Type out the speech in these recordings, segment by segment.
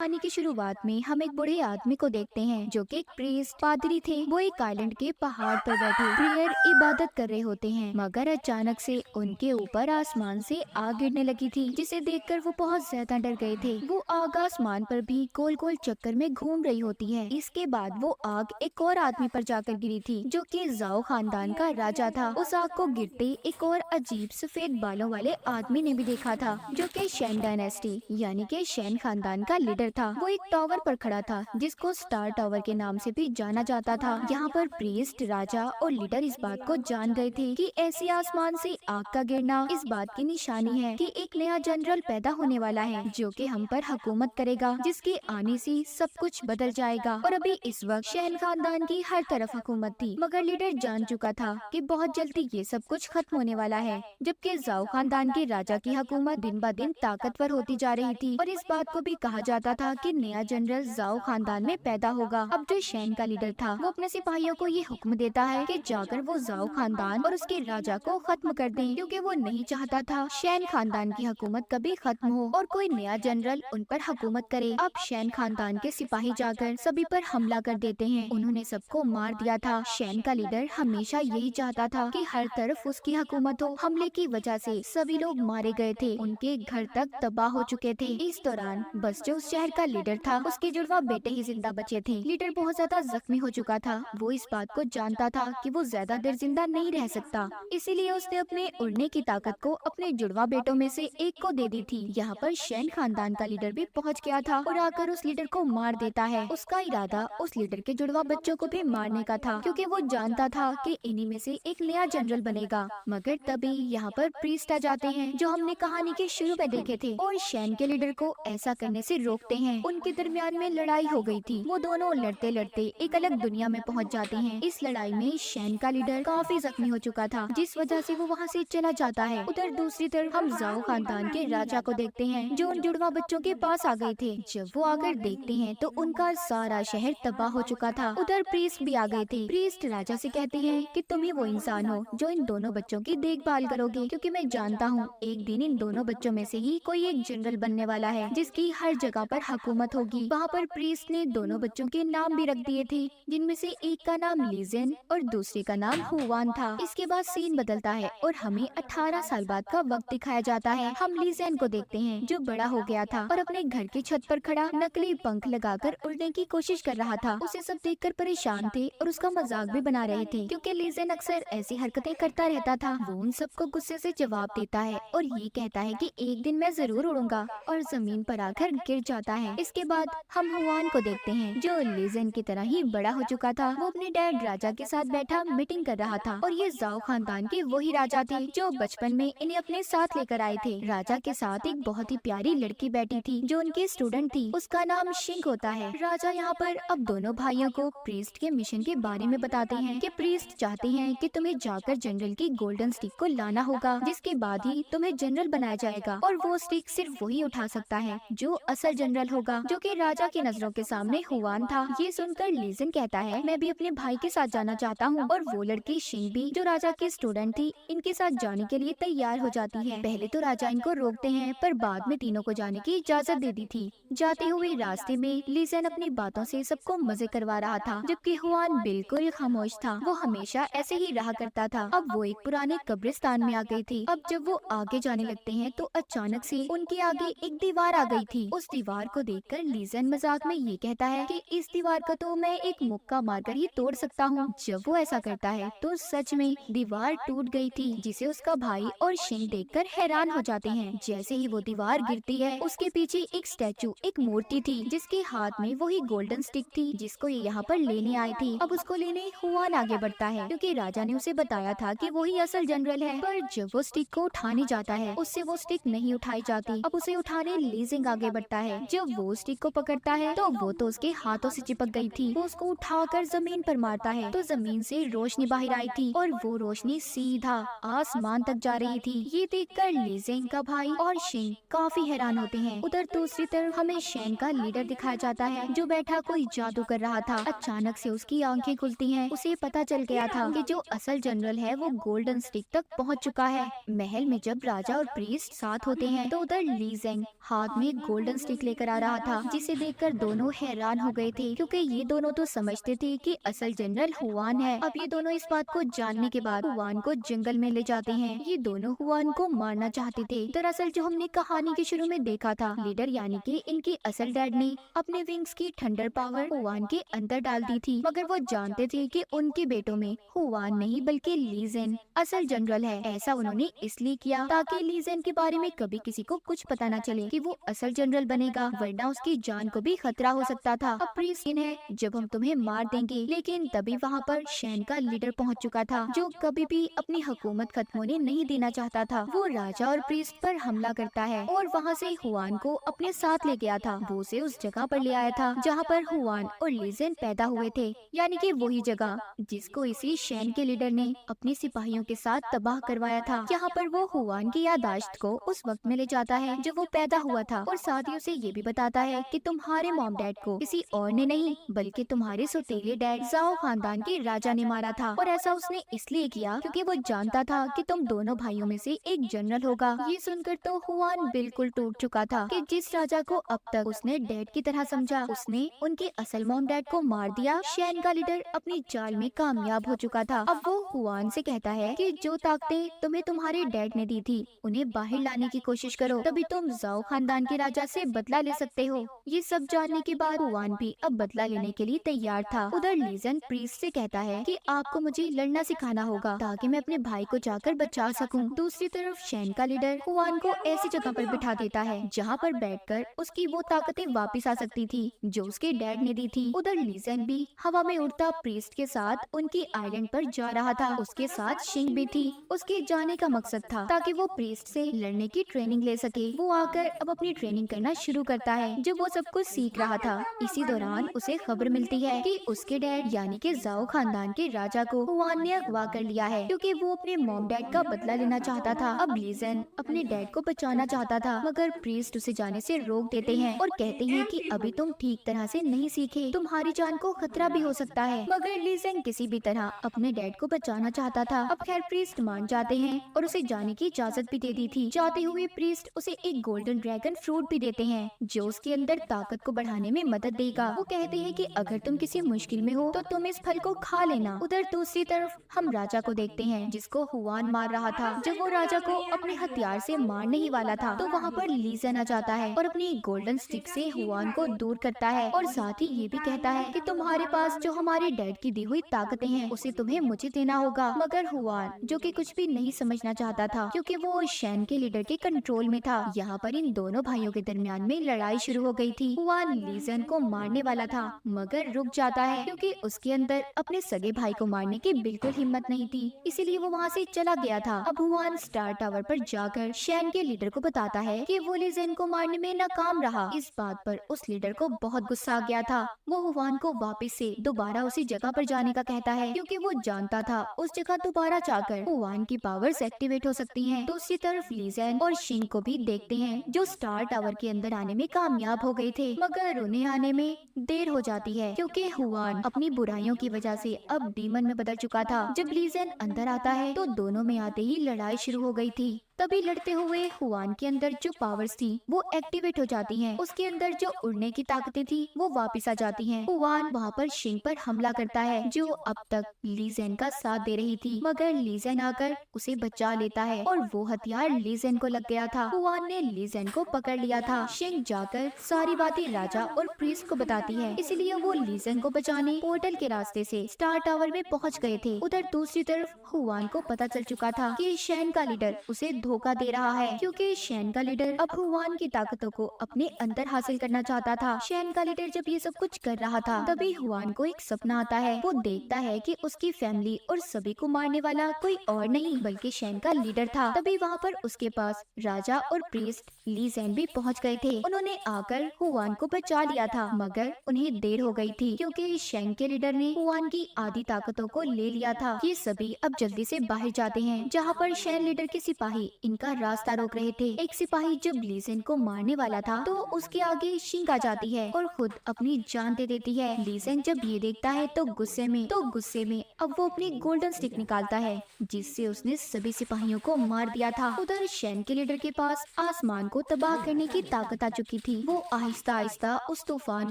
कहानी की शुरुआत में हम एक बूढ़े आदमी को देखते हैं जो कि एक प्रीस्ट पादरी थे। वो एक आइलैंड के पहाड़ पर बैठे प्रेयर इबादत कर रहे होते हैं, मगर अचानक से उनके ऊपर आसमान से आग गिरने लगी थी, जिसे देखकर वो बहुत ज्यादा डर गए थे। वो आग आसमान पर भी गोल गोल चक्कर में घूम रही होती है। इसके बाद वो आग एक और आदमी पर जाकर गिरी थी जो कि जाओ खानदान का राजा था। उस आग को गिरते एक और अजीब सफेद बालों वाले आदमी ने भी देखा था जो कि शैन डायनेस्टी यानी कि शैन खानदान का लीडर था। वो एक टावर पर खड़ा था जिसको स्टार टावर के नाम से भी जाना जाता था। यहाँ पर प्रीस्ट, राजा और लीडर इस बात को जान गए थे कि ऐसी आसमान से आग का गिरना इस बात की निशानी है कि एक नया जनरल पैदा होने वाला है जो कि हम पर हुकूमत करेगा, जिसके आने से सब कुछ बदल जाएगा। और अभी इस वक्त शैन खानदान की हर तरफ हुकूमत थी, मगर लीडर जान चुका था कि बहुत जल्दी ये सब कुछ खत्म होने वाला है। जबकि जाओ खानदान के राजा की हुकूमत दिन ब दिन ताकतवर होती जा रही थी और इस बात को भी कहा जाता था कि नया जनरल जाओ खानदान में पैदा होगा। अब जो शैन का लीडर था वो अपने सिपाहियों को ये हुक्म देता है कि जाकर वो जाओ खानदान और उसके राजा को खत्म कर दें, क्योंकि वो नहीं चाहता था शैन खानदान की हुकूमत कभी खत्म हो और कोई नया जनरल उन पर हुकूमत करे। अब शैन खानदान के सिपाही जाकर सभी पर हमला कर देते हैं। उन्होंने सबको मार दिया था। शैन का लीडर हमेशा यही चाहता था कि हर तरफ उसकी हुकूमत हो। हमले की वजह से सभी लोग मारे गए थे, उनके घर तक तबाह हो चुके थे। इस दौरान बस जो उस शहर का लीडर था उसके जुड़वा बेटे ही जिंदा बचे थे। लीडर बहुत ज्यादा जख्मी हो चुका था। वो इस बात को जानता था कि वो ज्यादा देर जिंदा नहीं रह सकता, इसीलिए उसने अपने उड़ने की ताकत को अपने जुड़वा बेटों में से एक को दे दी थी। यहाँ पर शैन खानदान का लीडर भी पहुँच गया था और आकर उस लीडर को मार देता है। उसका इरादा उस लीडर के जुड़वा बच्चों को भी मारने का था, क्योंकि वो जानता था कि इन्हीं में से एक नया जनरल बनेगा। मगर तभी यहाँ पर प्रीस्ट आ जाते हैं जो हमने कहानी के शुरू में देखे थे और शैन के लीडर को ऐसा करने से रोकते हैं। उनके दरमियान में लड़ाई हो गई थी। वो दोनों लड़ते लड़ते एक अलग दुनिया में पहुंच जाते हैं। इस लड़ाई में शैन का लीडर काफी जख्मी हो चुका था, जिस वजह से वो वहां से चला जाता है। उधर दूसरी तरफ हम जाओ खानदान के राजा को देखते हैं जो उन जुड़वा बच्चों के पास आ गए थे। जब वो आकर देखते हैं तो उनका सारा शहर तबाह हो चुका था। उधर प्रीस्ट भी आ गए थे। प्रीस्ट राजा से कहते हैं कि तुम ही वो इंसान हो जो इन दोनों बच्चों की देखभाल करोगे, क्योंकि मैं जानता हूँ एक दिन इन दोनों बच्चों में से ही कोई एक जनरल बनने वाला है जिसकी हर जगह पर हुकूमत होगी। वहाँ पर प्रीस्ट ने दोनों बच्चों के नाम भी रख दिए थे, जिनमें से एक का नाम लीजेन और दूसरे का नाम हुआन था। इसके बाद सीन बदलता है और हमें 18 साल बाद का वक्त दिखाया जाता है। हम लीजेन को देखते हैं जो बड़ा हो गया था और अपने घर की छत पर खड़ा नकली पंख लगाकर उड़ने की कोशिश कर रहा था। उसे सब देखकर परेशान थे और उसका मजाक भी बना रहे थे, क्योंकि लीजेन अक्सर ऐसी हरकतें करता रहता था। वो उन सबको गुस्से से जवाब देता है और ये कहता है कि एक दिन मैं जरूर उड़ूंगा, और जमीन पर आकर गिर जाता है। इसके बाद हम हुआन को देखते हैं जो लीजेन की तरह ही बड़ा हो चुका था। वो अपने डैड राजा के साथ बैठा मीटिंग कर रहा था और ये जाओ खानदान के वही राजा थे जो बचपन में इन्हें अपने साथ लेकर आए थे। राजा के साथ एक बहुत ही प्यारी लड़की बैठी थी जो उनकी स्टूडेंट थी। उसका नाम शिंक होता है। राजा यहाँ पर अब दोनों भाइयों को प्रीस्ट के मिशन के बारे में बताते हैं कि प्रीस्ट चाहते हैं कि तुम्हें जाकर जनरल की गोल्डन स्टिक को लाना होगा, जिसके बाद ही तुम्हें जनरल बनाया जाएगा और वो स्टिक सिर्फ वही उठा सकता है जो असल जनरल होगा, जो कि राजा की नजरों के सामने हुआन था। ये सुनकर लीजन कहता है मैं भी अपने भाई के साथ जाना चाहता हूँ, और वो लड़की शिंग भी जो राजा की स्टूडेंट थी इनके साथ जाने के लिए तैयार हो जाती है। पहले तो राजा इनको रोकते हैं, पर बाद में तीनों को जाने की इजाजत दे दी थी। जाते हुए रास्ते में लीजन अपनी बातों से सबको मजे करवा रहा था, जबकि हुआन बिल्कुल खामोश था। वो हमेशा ऐसे ही रहा करता था। अब वो एक पुराने कब्रिस्तान में आ गई थी। अब जब वो आगे जाने लगते हैं तो अचानक से उनके आगे एक दीवार आ गई थी। उस दीवार को देखकर लीजन मजाक में ये कहता है कि इस दीवार को तो मैं एक मुक्का मारकर ही तोड़ सकता हूँ। जब वो ऐसा करता है तो सच में दीवार टूट गई थी, जिसे उसका भाई और शिंग देखकर हैरान हो जाते हैं। जैसे ही वो दीवार गिरती है उसके पीछे एक स्टैचू, एक मूर्ति थी जिसके हाथ में वही गोल्डन स्टिक थी जिसको ये यहाँ पर लेने आई थी। अब उसको लेने हुआन आगे बढ़ता है, क्योंकि राजा ने उसे बताया था कि वही असल जनरल है। पर जब वो स्टिक को उठाने जाता है उससे वो स्टिक नहीं उठाई जाती। अब उसे उठाने लीजिंग आगे बढ़ता है। जब वो स्टिक को पकड़ता है तो वो तो उसके हाथों से चिपक गई थी। वो उसको उठाकर जमीन पर मारता है तो जमीन से रोशनी बाहर आई थी और वो रोशनी सीधा आसमान तक जा रही थी। ये देखकर लीजिंग का भाई और शिंग काफी हैरान होते हैं। उधर दूसरी तरफ हमें शैन का लीडर दिखाया जाता है जो बैठा कोई जादू कर रहा था। अचानक से उसकी आंखें खुलती हैं। उसे पता चल गया था कि जो असल जनरल है वो गोल्डन स्टिक तक पहुंच चुका है। महल में जब राजा और प्रीस्ट साथ होते हैं तो उधर लीजेंग हाथ में गोल्डन स्टिक लेकर आ रहा था, जिसे देखकर दोनों हैरान हो गए थे, क्योंकि ये दोनों तो समझते थे कि असल जनरल हुआन है। अब ये दोनों इस बात को जानने के बाद हुआन को जंगल में ले जाते हैं। ये दोनों हुआन को मारना चाहते थे। दरअसल जो हमने कहानी के शुरू में देखा था, लीडर यानी कि इनके असल डैड ने अपने विंग्स की थंडर पावर हुआन के अंदर डाल दी थी, मगर वो जानते थे कि उनके बेटों में हुआन नहीं बल्कि ली ज़ेन असल जनरल है। ऐसा उन्होंने इसलिए किया ताकि ली ज़ेन के बारे में कभी किसी को कुछ पता न चले कि वो असल जनरल बनेगा, वरना उसकी जान को भी खतरा हो सकता था। अब प्रीस्ट है, जब हम तुम्हें मार देंगे। लेकिन तभी वहाँ पर शैन का लीडर पहुँच चुका था, जो कभी भी अपनी हुकूमत खत्म होने नहीं देना चाहता था। वो राजा और प्रीस्ट पर हमला करता है और वहाँ से हुआन को अपने साथ ले गया था। वो उसे उस जगह पर ले आया था जहाँ पर हुआन और ली ज़ेन पैदा हुए थे, यानी कि वही जगह जिसको इसी शैन के लीडर ने अपने सिपाहियों के साथ तबाह करवाया था। यहाँ पर वो हुआन की याददाश्त को उस वक्त में ले जाता है जब वो पैदा हुआ था, और साथ ही उसे ये भी बताता है कि तुम्हारे मॉम डैड को किसी और ने नहीं बल्कि तुम्हारे सौतेले डैड जाओ खानदान के राजा ने मारा था। और ऐसा उसने इसलिए किया क्योंकि वो जानता था कि तुम दोनों भाइयों में से एक जनरल होगा। ये सुनकर तो हुआन बिल्कुल टूट चुका था कि जिस राजा को अब तक उसने डैड की तरह समझा, उसने उनके असल मॉम डैड को मार दिया। शैन का लीडर अपनी चाल में कामयाब हो चुका था। अब वो हुआन से कहता है कि जो ताकतें तुम्हें तुम्हारे डैड ने दी थी उन्हें बाहर लाने की कोशिश करो, तभी तुम जाओ खानदान के राजा से बदला ले सकते हो। ये सब जानने के बाद हुआन भी अब बदला लेने के लिए तैयार था। उधर ली ज़ेन प्रीस्ट से कहता है कि आपको मुझे लड़ना सिखाना होगा ताकि मैं अपने भाई को जाकर बचा सकूं। दूसरी तरफ शैन का लीडर हुआन को ऐसी जगह पर बिठा देता है जहां पर बैठकर उसकी वो ताकतें वापस आ सकती थी जो उसके डैड ने दी थी। उधर ली ज़ेन भी हवा में उड़ता प्रीस्ट के साथ उनकी आइलैंड पर जा रहा था। उसके साथ शिंग भी थी। उसके जाने का मकसद था ताकि वो प्रीस्ट से लड़ने की ट्रेनिंग ले सके। वो आकर अब अपनी ट्रेनिंग करना शुरू करता है जब वो सब कुछ सीख रहा था। इसी दौरान उसे खबर मिलती है कि उसके डैड यानी कि जाओ खानदान के राजा को हुआन ने अगवा कर लिया है, क्योंकि वो अपने मॉम डैड का बदला लेना चाहता था। अब ली ज़ेन अपने डैड को बचाना चाहता था, मगर प्रीस्ट उसे जाने से रोक देते हैं और कहते हैं कि अभी तुम ठीक तरह से नहीं सीखे, तुम्हारी जान को खतरा भी हो सकता है। मगर ली ज़ेन किसी भी तरह अपने डैड को बचाना चाहता था। अब खैर प्रीस्ट मान जाते हैं और उसे जाने की इजाजत भी दे दी थी। जाते हुए प्रीस्ट उसे एक गोल्डन ड्रैगन फ्रूट भी देते हैं जो उसके अंदर ताकत को बढ़ाने में मदद देगा। वो कहते हैं कि अगर तुम किसी मुश्किल में हो तो तुम इस फल को खा लेना। उधर दूसरी तरफ हम राजा को देखते हैं जिसको हुआन मार रहा था। जब वो राजा को अपने हथियार से मारने ही वाला था तो वहाँ पर ली ज़ेन आ जाता है और अपनी गोल्डन स्टिक से हुआन को दूर करता है और साथ ही ये भी कहता है कि तुम्हारे पास जो हमारे डैड की दी हुई ताकतें हैं उसे तुम्हें मुझे देना होगा। मगर हुआन जो कि कुछ भी नहीं समझना चाहता था क्योंकि वो शैन के लीडर के कंट्रोल में था। यहाँ पर इन दोनों भाइयों के दरमियान में लड़ाई शुरू हो गई थी। हुआन ली ज़ेन को मारने वाला था मगर रुक जाता है क्योंकि उसके अंदर अपने सगे भाई को मारने की बिल्कुल हिम्मत नहीं थी, इसीलिए वो वहाँ से चला गया था। अब हुआन स्टार टावर पर जाकर शैन के लीडर को बताता है कि वो ली ज़ेन को मारने में नाकाम रहा। इस बात पर उस लीडर को बहुत गुस्सा आ गया था। वो हुआन को वापस से दोबारा उसी जगह पर जाने का कहता है क्योंकि वो जानता था उस जगह दोबारा जाकर हुआन की पावर्स एक्टिवेट हो सकती हैं। दूसरी तरफ ली ज़ेन और शिंग को भी देखते हैं जो स्टार टावर के अंदर आने में कामयाब हो गए थे, मगर उन्हें आने में देर हो जाती है क्योंकि हुआन अपनी बुराइयों की वजह से अब डीमन में बदल चुका था। जब ली ज़ेन अंदर आता है तो दोनों में आते ही लड़ाई शुरू हो गई थी। तभी लड़ते हुए हुआन के अंदर जो पावर्स थी वो एक्टिवेट हो जाती हैं। उसके अंदर जो उड़ने की ताकतें थी वो वापस आ जाती हैं। हुआन वहाँ पर शिंग पर हमला करता है जो अब तक ली ज़ेन का साथ दे रही थी, मगर ली ज़ेन आकर उसे बचा लेता है और वो हथियार ली ज़ेन को लग गया था। हुआन ने ली ज़ेन को पकड़ लिया था। शिंग जाकर सारी बातें राजा और प्रीस्ट को बताती है, इसलिए वो ली ज़ेन को बचाने पोर्टल के रास्ते से स्टार टावर में पहुँच गए थे। उधर दूसरी तरफ हुआन को पता चल चुका था कि शैन का लीडर उसे धोखा दे रहा है क्योंकि शैन का लीडर अब हुआन की ताकतों को अपने अंदर हासिल करना चाहता था। शैन का लीडर जब ये सब कुछ कर रहा था तभी हुआन को एक सपना आता है। वो देखता है कि उसकी फैमिली और सभी को मारने वाला कोई और नहीं बल्कि शैन का लीडर था। तभी वहाँ पर उसके पास राजा और प्रीस्ट ली ज़ेन भी पहुँच गए थे। उन्होंने आकर हुआन को बचा लिया था, मगर उन्हें देर हो गई थी क्योंकि शैन के लीडर ने हुआन की आधी ताकतों को ले लिया था। ये सभी अब जल्दी से बाहर जाते हैं जहाँ पर शैन लीडर के सिपाही इनका रास्ता रोक रहे थे। एक सिपाही जब ली ज़ेन को मारने वाला था तो उसके आगे शिंग आ जाती है और खुद अपनी जान दे देती है। ली ज़ेन जब ये देखता है तो गुस्से में अब वो अपनी गोल्डन स्टिक निकालता है जिससे उसने सभी सिपाहियों को मार दिया था। उधर शेन के लीडर के पास आसमान को तबाह करने की ताकत आ चुकी थी। वो आहिस्ता आहिस्ता उस तूफान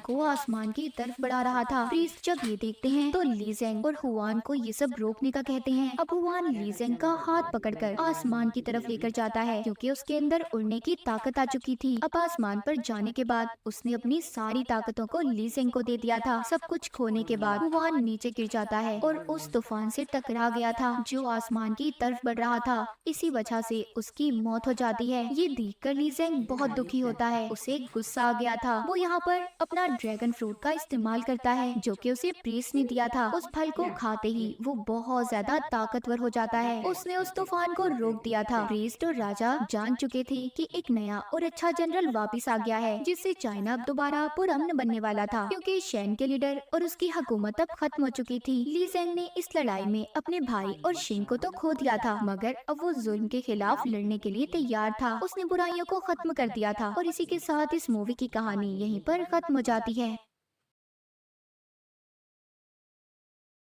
को आसमान की तरफ बढ़ा रहा था। प्रीस्ट जब ये देखते हैं तो ली ज़ेन और हुआन को ये सब रोकने का कहते हैं। अब हुआन ली ज़ेन का हाथ पकड़कर आसमान की तरफ लेकर जाता है क्योंकि उसके अंदर उड़ने की ताकत आ चुकी थी। अब आसमान पर जाने के बाद उसने अपनी सारी ताकतों को ली ज़ेन को दे दिया था। सब कुछ खोने के बाद हुआन नीचे गिर जाता है और उस तूफान से टकरा गया था जो आसमान की तरफ बढ़ रहा था। इसी वजह से उसकी मौत हो जाती है। ये देखकर ली ज़ेन बहुत दुखी होता है। उसे गुस्सा आ गया था। वो यहाँ पर अपना ड्रैगन फ्रूट का इस्तेमाल करता है जो कि उसे प्रीस्ट ने दिया था। उस फल को खाते ही वो बहुत ज्यादा ताकतवर हो जाता है। उसने उस तूफान को रोक दिया था। प्रीस्ट और राजा जान चुके थे कि एक नया और अच्छा जनरल वापिस आ गया है जिससे चाइना अब दोबारा पुरअमन बनने वाला था क्योंकि शेन के लीडर और उसकी हुकूमत अब खत्म हो चुकी थी। ली ज़ेन ने इस लड़ाई में अपने भाई और शिंग को तो खो दिया था मगर अब वो जुल्म के खिलाफ लड़ने के लिए तैयार था। उसने बुराइयों को खत्म कर दिया था। और इसी के साथ इस मूवी की कहानी यहीं पर खत्म हो जाती है।